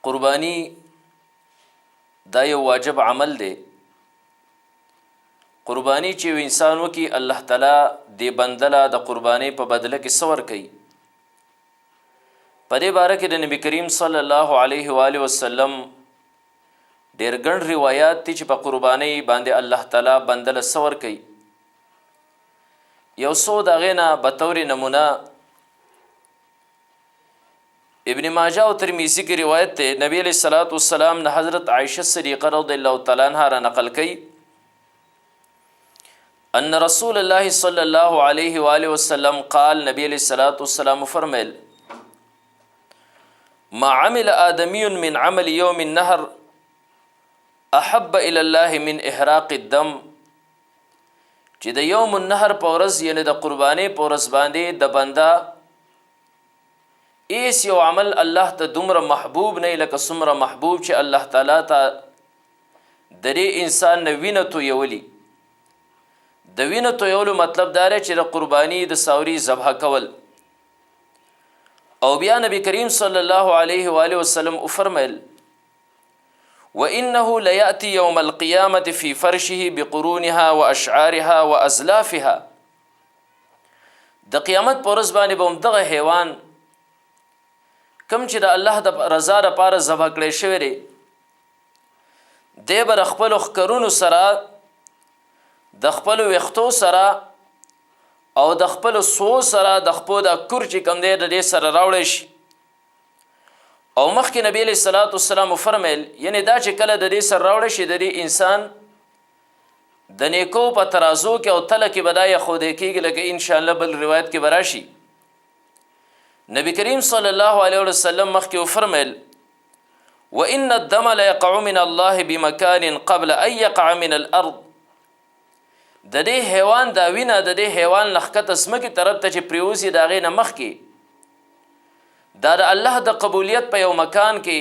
قربانی دا یو واجب عمل دی. قربانی چې انسان وکي الله تعالی دی بندله د قربانی په بدله کې څه ورکوي. په دې باره کې د نبی کریم صلی الله علیه و آله وسلم ډېر ګڼ روایات دي چې په قربانی باندې الله تعالی بندله څه ورکوي. یو څو د هغې نه بطور نمونه ابن ماجه او ترمذی کی روایت ته نبی علیہ الصلوۃ والسلام نے حضرت عائشہ صدیقہ رضی اللہ تعالی عنہا را نقل کی ان رسول اللہ صلی اللہ علیہ وآلہ وسلم قال نبی علیہ الصلوۃ والسلام فرمائل ما عمل آدمی من عمل یوم النهر احب الى الله من احراق الدم چې د یوم النهر پورز یعنی د قربانی پورز باندې د بندا ایس یو عمل الله ته دومره محبوب نه لکه څومره محبوب چې الله تعالی ته د دې انسان نه وینه تویولي. د وینه تویولو مطلب دا دی چې د قربانی د ساوري ذبح کول. او بیا نبی کریم صلی الله علیه و آله وسلم فرمایل وانه لیاتی یوم القیامة فی فرشه بقرونها واشعارها وازلافها. د قیامت پر ورځ باندې به دغه حیوان کم چې د الله د رضا لپاره ذبح کړی شوی دی دی به خپلو ښکرونو سره د خپلو ویښتو سره او د خپلو سو سره د خپلو د کور چې کوم دی د دې سره راوړی شي. او مخکې نبی علیه الصلاۃ والسلام فرمیل یعنی دا چې کله د دې سره راوړی شي د دې انسان د نیکو په ترازو کې او تله کې به دا ایښودی کېږي لکه انشاءالله بل روایت کې به راشي. نبی کریم صلی الله علیه وسلم مخکې فرمیل وان الدم ليقع من الله بمكان قبل ان يقع من الارض. د دې حیوان دا وینه د دې حیوان لخکته ځمکې طرف ته چې پریوزي د هغې نه مخکې دا د الله د قبولیت په یو مکان کې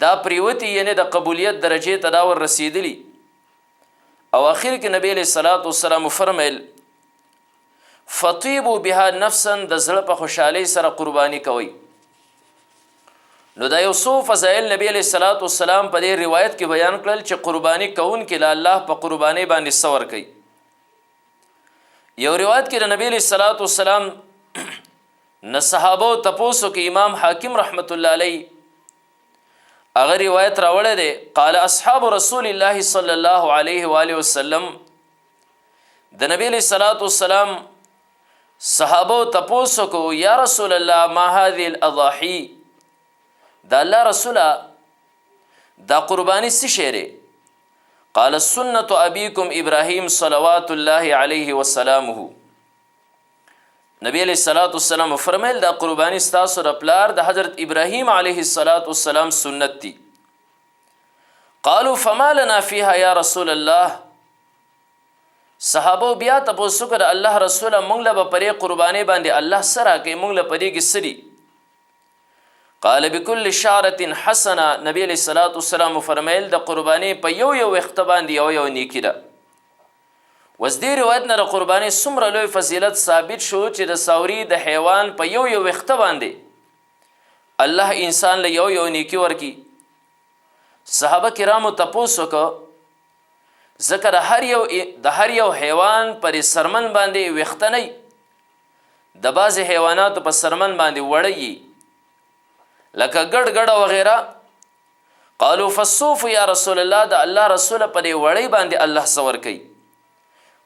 دا پریوتی یعنی د قبولیت درجې ته دا ور رسیدلی. او اخر کې نبی علیہ الصلوۃ والسلام فرمیل فطیبوا بها نفسا د زړه په خوشحالۍ سره قربانی کوي. نو دا یو څو فضایل نبی علیہ الصلوۃ والسلام په دې روایت کې بیان کړل چې قربانی کوونکي له الله په قربانی باندې څه ورکوي. یو روایت کې د نبی علیہ الصلوۃ والسلام نه صحابه تپوسو کې امام حاکم رحمت الله علیه هغه روایت راوړی دی قال اصحاب رسول الله صلی الله علیه و آله وسلم د نبی علیہ الصلوۃ والسلام صحابه تپوسو کو یا رسول الله ما هذه الاضاحی دا الله رسوله دا قربانی څه شی دی؟ قال سنة ابیکم ابراهیم صلوات الله علیه وسلامه. نبی علیہ الصلوۃ والسلام فرمایل دا قربانی ستاسو د پلار د حضرت ابراهیم علیه السلام سنت دی. قالوا فما لنا فيها یا رسول الله. صحابه بیا تاسو کړه الله رسول مونږ له پرې قربانی باندې الله سره کوي مونږ له پرې کې سړي. قال بكل شعرة حسنه. نبی علیہ الصلوۃ والسلام فرمایل د قربانی په یو وخت باندې یو نیکی ده. وز دې روایت نه د قربانی څومره لوی فضیلت ثابت شو چې د ساوري د حیوان په یو وخت باندې الله انسان له یو نیکی ورکی. صحابه کرامو تپوسو کو ذکر د هر یو حیوان پر سرمن باندې وخت نه د بعض حیوانات په سرمن باندې وړي لکه ګډ وغیرہ. قالوا فالصوف یا رسول الله د الله رسول په دې وړي باندې الله سور کوي.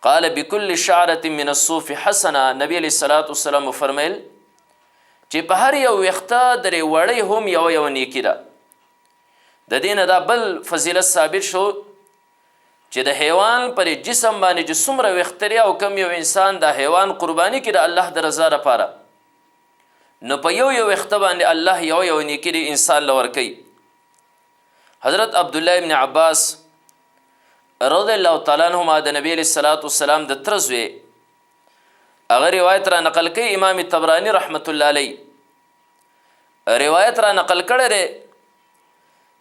قال بكل شعرة من الصوف حسنه. نبی علیہ الصلوۃ والسلام فرمایل چې په هر یو وخته درې وړي هم یو نیکی ده. د دین دا بل فضیلت ثابت شو چې د حیوان پر جسم باندې چې څومره وختري او کم یو انسان د حیوان قربانی کړي الله د رضا لپاره نو په یو وخته باندې الله یو نیکی دی انسان لور کوي. حضرت عبدالله ابن عباس رضی الله تعالی عنهما د نبی علیہ الصلوۃ والسلام د ترزوی هغه روایت را نقل کوي. امام طبرانی رحمت الله علیه روایت را نقل کړی دی.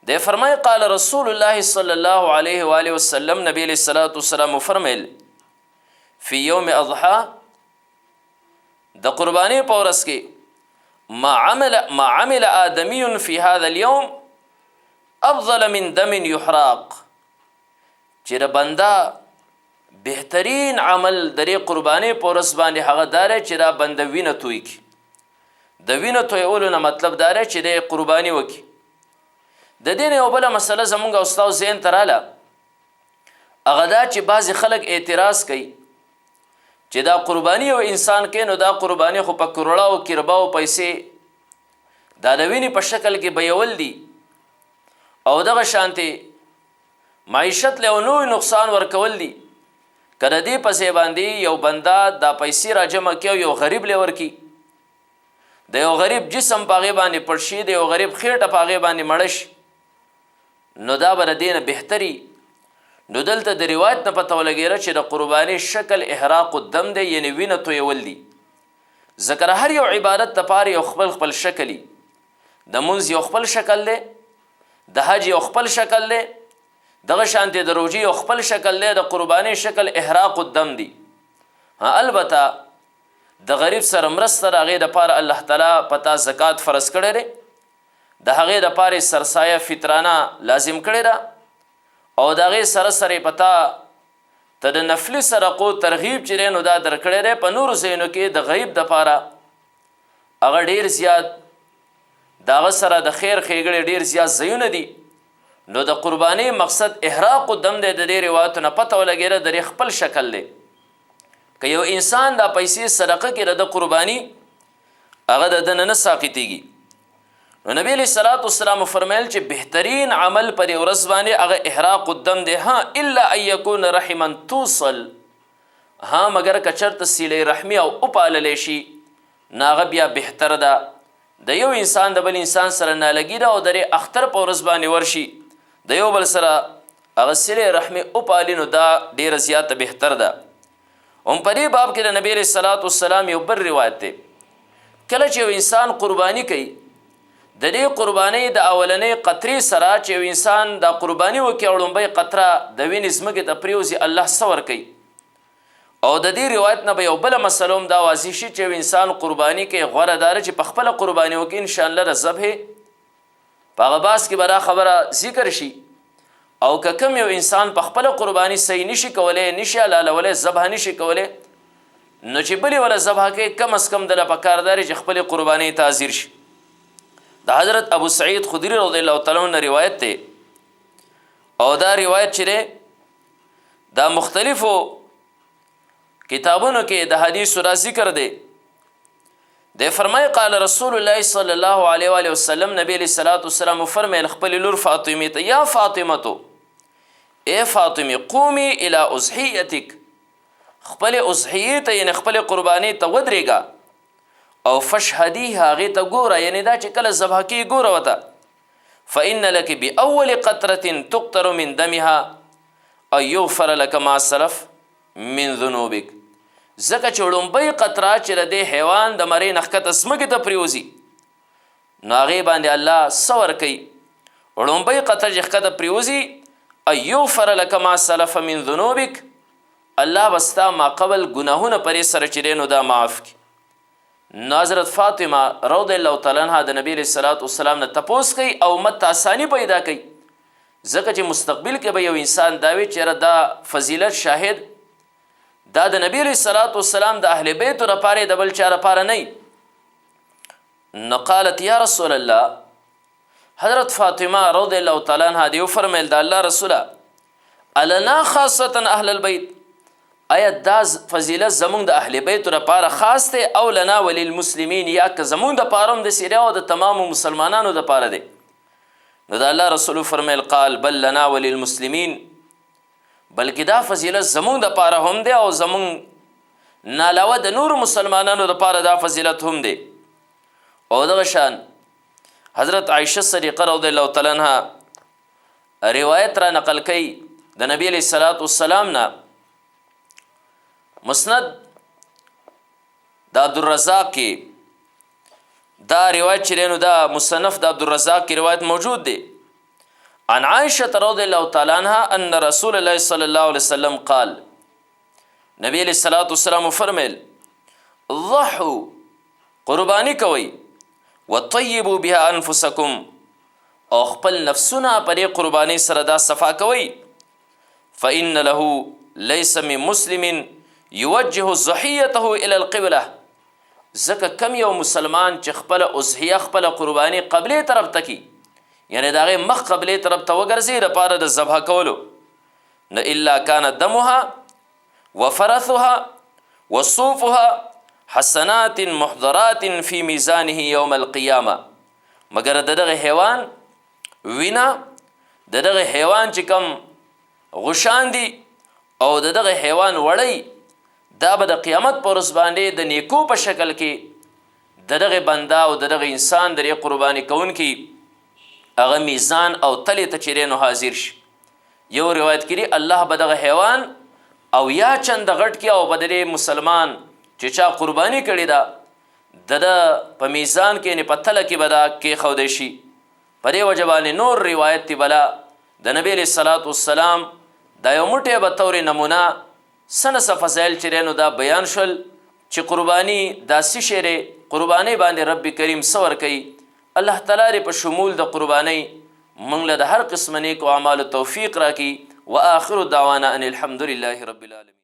ده فرمای قال رسول الله صلی الله علیه و آله وسلم نبی علیہ الصلوۃ والسلام فرمایل فی یوم اضحى د قربانی په ورځ کې ما عمل آدمی فی هذا اليوم افضل من دم یحراق، چې د بنده بهترین عمل درې قربانۍ په ورځ باندې هغه دا دی چې دا بنده وینه توی کړي. د وینه تویولو نه مطلب دا دی چې د قرباني وکړي. د دې نه یو بله مسله زمونږ او ستاسو ذهن ته راله، هغه دا چې بعضې خلک اعتراض کوي چې دا قرباني یو انسان کوي نو دا قرباني خو په کروړاو کرباو پیسې دا د وینې په شکل کې بیول دي او دغه شانتې معیشت له نوې نقصان ورکول دي. که د دې پسې باندې یو بنده دا پیسې را جمع کړي او یو غریب له ورکړي، د یو غریب جسم په هغې باندې پټ شي، د یو غریب خېټه په هغې باندې مړه شي، نو دا به د دې نه بهتري. نو دلته د روایت نه پته ولګېده چې د قربانۍ شکل احراق الدم دی، یعنی وینه تویول دي. ځکه هر یو عبادت دپاره یو خپل خپل شکل وي. د مونځ یو خپل شکل دی، د حج یو خپل شکل دی، دغه شانتې د روژې یو خپل شکل دی، د قربانۍ شکل احراق الدم دی. البته د غریب سره مرسته د هغې دپاره الله تعالی پتا زکات فرض کړی دی، د هغې دپاره سرسایه فطرانه لازم کړې ده، او د هغې سره سره پتا ته د نفلي صدقو ترغیب چې دی نو دا درکړی دی. په نورو ځایونو کې د غریب دپاره هغه ډېر زیات د هغه سره د خیر ښېګړې ډېر زیات ځایونه دي. نو د قربانۍ مقصد احراق الدم دی. د دې روایتو نه پته ولګېده د دې خپل شکل دی. که یو انسان دا پیسې صدقه کړي د قرباني، هغه د ده نه ساقطېږي. نو نبی علیه الصلاة والسلام فرمیل چې بهترین عمل پر ورځ باندې هغه احراق الدم دی. ها الا ان یکون رحما توصل، ها مگر که چرته صلې رحمي او وپاللی شي نو هغه بیا بهتر ده. د یو انسان د بل انسان سره نالګي ده او د اختر په ورځ باندې ورشي د یو بل سره هغه صلې رحمي وپالي نو دا ډېره زیاته بهتر ده. هم په دې باب کې د نبی علیه الصلاة والسلام یو بل روایت دی. کله چې یو انسان قرباني کوي، د دې قربانۍ د اولنۍ قطرې سره چې یو انسان دا قرباني وکړي او لومبۍ قطره د وینې ځمکې ته پرېوځي، الله څه ورکوي. او د دې روایت نه به یو بله مسله هم دا واضح شي چې یو انسان قرباني کوي، غوره دا چې په خپله قرباني وکړي انشاءالله د ذبحې په هغه باس کې به دا خبره ذکر شي. او که کوم یو انسان په خپله قرباني صحیح نشي کولی، نشي حلالولی، ذبح نشي کولی، نو چې بلې وله ذبح کوي کم از کم دله پکار دا چې خپلې قربانۍ ته حاضر شي. د حضرت ابو سعید خدری رضی الله تعالی عنہ روایت دی، او دا روایت چې دی دا مختلفو کتابونو کې د حدیثو را ذکر دی. د فرمای قال رسول الله صلی الله علیه و وسلم، نبی علیہ الصلوۃ والسلام فرمایل خپل لور فاطمه ته، یا فاطمه تو، اے فاطمه قومی الی اضحیتک، خپل اضحیه ته یعنی خپل قربانی ته ودرېږه او فشهدی هغې ته ګوره، یعنی دا چې کله ذبح کېږي ګوره ورته. فإن لك بأول قطرة تقطر من دمها أو يغفر لك ما سلف من ذنوبك، ځکه چې لومبۍ قطره چې د دې حیوان د مرۍ نه ښکته ځمکې ته پرېوځي نو هغې باندې الله څه ورکوي. لومبۍ قطره چې ښکته پرېوځي أو يغفر لك ما سلف من ذنوبك، الله به ستا ما قبل ګناهونه پرې سره چې دی نو دا معاف کړي. نو حضرت فاطمه رضی الله تعالی عنها د نبی علیه الصلاة والسلام نه تپوس کوي او امت ته اساني پیدا کوي، ځکه چې مستقبل کې به یو انسان دا وي چې دا فضیلت شاهد دا د نبی علیه الصلاة والسلام د اهل بیتو لپاره د بل چا لپاره نه. نو قالت یا رسول الله، حضرت فاطمه رضی الله تعالی عنها دیو فرمیل د الله رسوله النا خاصتا اهل البیت، آیا دا فضیلت زمونږ د اهل بیتو لپاره خاص دی او لنا وللمسلمین، یا که زمونږ دپاره هم د سیریا او د تمامو مسلمانانو دپاره دی؟ نو د الله رسول فرمیل قال بل لنا وللمسلمین، بلکې دا فضیلت زمونږ دپاره هم دی او زمونږ نه علاوه د نورو مسلمانانو دپاره دا فضیلت هم دی. او دغه شان حضرت عایشه صدیقه رضی الله تعالی عنها روایت را نقل کوي د نبی علیه الصلاة والسلام نه، مسند د عبدالرزاق کې دا روایت چې دی نو دا مصنف د عبدالرزاق کې روایت موجود دی. عن عائشة رضی الله تعالی عنها ان رسول الله صلی الله علیه وسلم قال، نبی علیہ الصلوۃ والسلام فرمیل ضحوا، قربانی کوي وطیبوا بها انفسکم او خپل نفسونه پرې قربانۍ سره دا صفا کوئ. فإن له ليس من مسلم يوجه ضحيته الى القبله، ځکه کم یو مسلمان چې خپل اضحیه خپل قرباني قبلې طرف ته کی، یعنی د هغې مخ قبلې طرف ته وګرځي دپاره د ذبح کولو، نه الا کان دمها وفرثها وصوفها حسنات محضرات فی میزانه یوم القیامه، مگر د دغه حیوان وینا، د دغه حیوان چې کم غشان دي او د دغه حیوان وړی، دا به د قیامت په ورځ باندې د نیکو په شکل کې د دغه بنده او د دغه انسان د قرباني کوونکي هغه میزان او تلې ته چیرې نو حاضر شي. یو روایت کړي الله به دغه حیوان او یا چند غټ کې او به د مسلمان چې چا قرباني کړې ده د په میزان کې یعنې په تله کې به دا کېښودی شي. په دې وجه باندې نور روایت تی بلا د نبی علیه الصلاة والسلام دا یو موټی به طور نمونه څه فضایل چې نو دا بیان شول چې قرباني دا څه شی دی، قربانۍ باندې رب کریم څه ورکوي. الله تعالی دې په شمول د قربانۍ موږ له د هر قسم نیکو اعمالو توفیق راکړي. وآخر دعوانا ان الحمد لله رب العالمین.